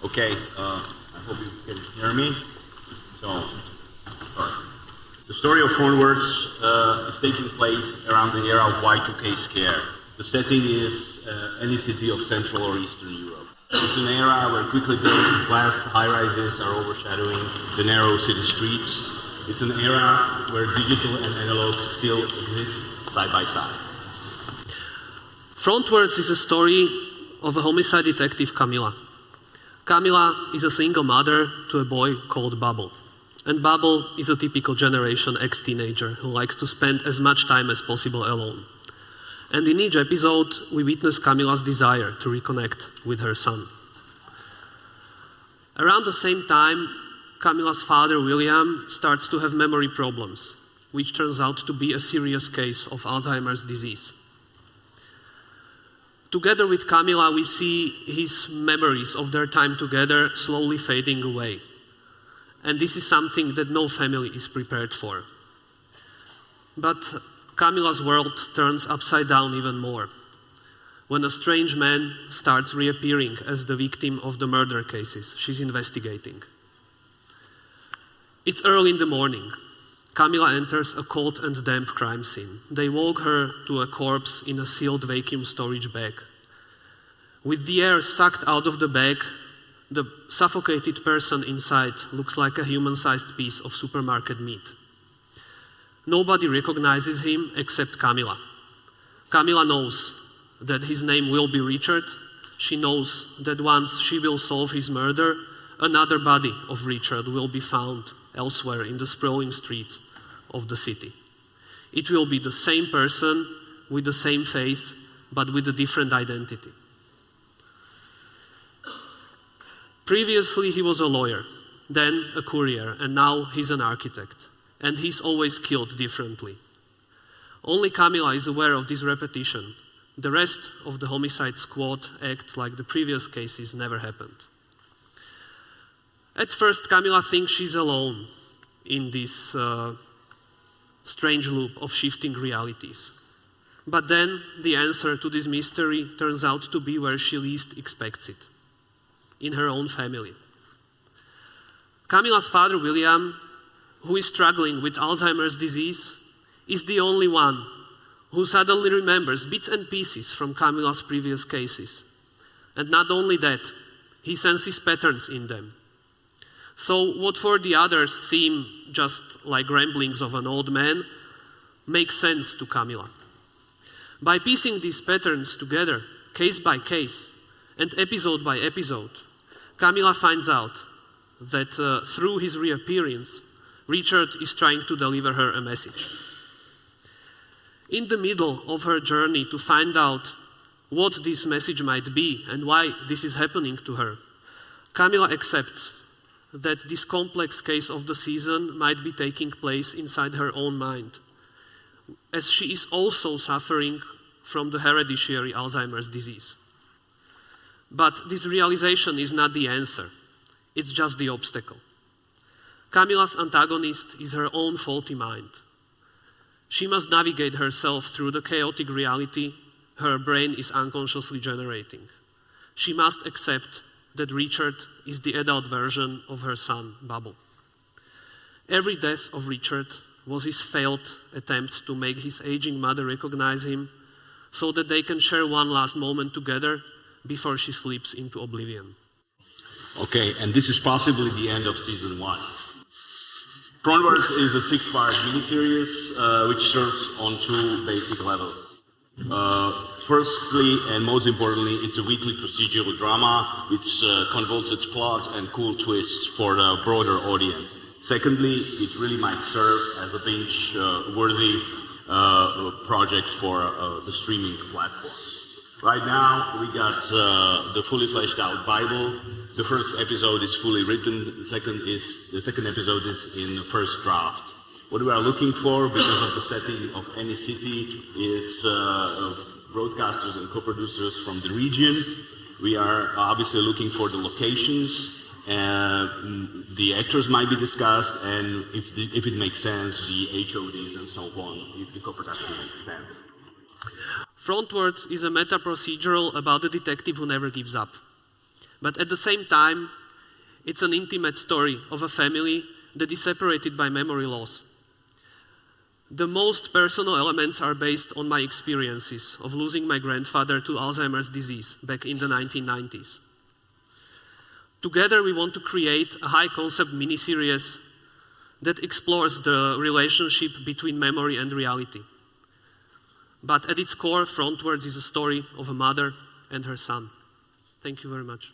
Okay, I hope you can hear me. So, the story of Frontwards is taking place around the era of Y2K scare. The setting is any city of Central or Eastern Europe. It's an era where quickly built glass high-rises are overshadowing the narrow city streets. It's an era where digital and analog still exist side by side. Frontwards is a story of a homicide detective, Kamila. Kamila is a single mother to a boy called Bubble. And Bubble is a typical Generation X teenager who likes to spend as much time as possible alone. And in each episode, we witness Kamila's desire to reconnect with her son. Around the same time, Kamila's father, William, starts to have memory problems, which turns out to be a serious case of Alzheimer's disease. Together with Kamila, we see his memories of their time together slowly fading away. And this is something that no family is prepared for. But Kamila's world turns upside down even more when a strange man starts reappearing as the victim of the murder cases she's investigating. It's early in the morning. Kamila enters a cold and damp crime scene. They walk her to a corpse in a sealed vacuum storage bag. With the air sucked out of the bag, the suffocated person inside looks like a human-sized piece of supermarket meat. Nobody recognizes him except Kamila. Kamila knows that his name will be Richard. She knows that once she will solve his murder, another body of Richard will be found elsewhere in the sprawling streets of the city. It will be the same person with the same face, but with a different identity. Previously, he was a lawyer, then a courier, and now he's an architect. And he's always killed differently. Only Kamila is aware of this repetition. The rest of the homicide squad act like the previous cases never happened. At first, Kamila thinks she's alone in this strange loop of shifting realities. But then the answer to this mystery turns out to be where she least expects it, in her own family. Kamila's father, William, who is struggling with Alzheimer's disease, is the only one who suddenly remembers bits and pieces from Kamila's previous cases. And not only that, he senses patterns in them. So what for the others seem just like ramblings of an old man makes sense to Kamila. By piecing these patterns together, case by case and episode by episode, Kamila finds out that through his reappearance, Richard is trying to deliver her a message. In the middle of her journey to find out what this message might be and why this is happening to her, Kamila accepts that this complex case of the season might be taking place inside her own mind, as she is also suffering from the hereditary Alzheimer's disease. But this realization is not the answer. It's just the obstacle. Kamila's antagonist is her own faulty mind. She must navigate herself through the chaotic reality her brain is unconsciously generating. She must accept that Richard is the adult version of her son, Bubble. Every death of Richard was his failed attempt to make his aging mother recognize him so that they can share one last moment together before she slips into oblivion. Okay, and this is possibly the end of season 1. Frontwards is a 6-part miniseries which serves on 2 basic levels. Firstly, and most importantly, it's a weekly procedural drama with convoluted plot and cool twists for a broader audience. Secondly, it really might serve as a binge-worthy project for the streaming platform. Right now, we got the fully fleshed out Bible. The first episode is fully written. The second episode is in the first draft. What we are looking for, because of the setting of any city, is broadcasters and co-producers from the region. We are obviously looking for the locations The actors might be discussed, and if it makes sense, the HODs and so on, if the co-production makes sense. Frontwards is a meta-procedural about a detective who never gives up. But at the same time, it's an intimate story of a family that is separated by memory loss. The most personal elements are based on my experiences of losing my grandfather to Alzheimer's disease back in the 1990s. Together, we want to create a high-concept miniseries that explores the relationship between memory and reality. But at its core, Frontwards is a story of a mother and her son. Thank you very much.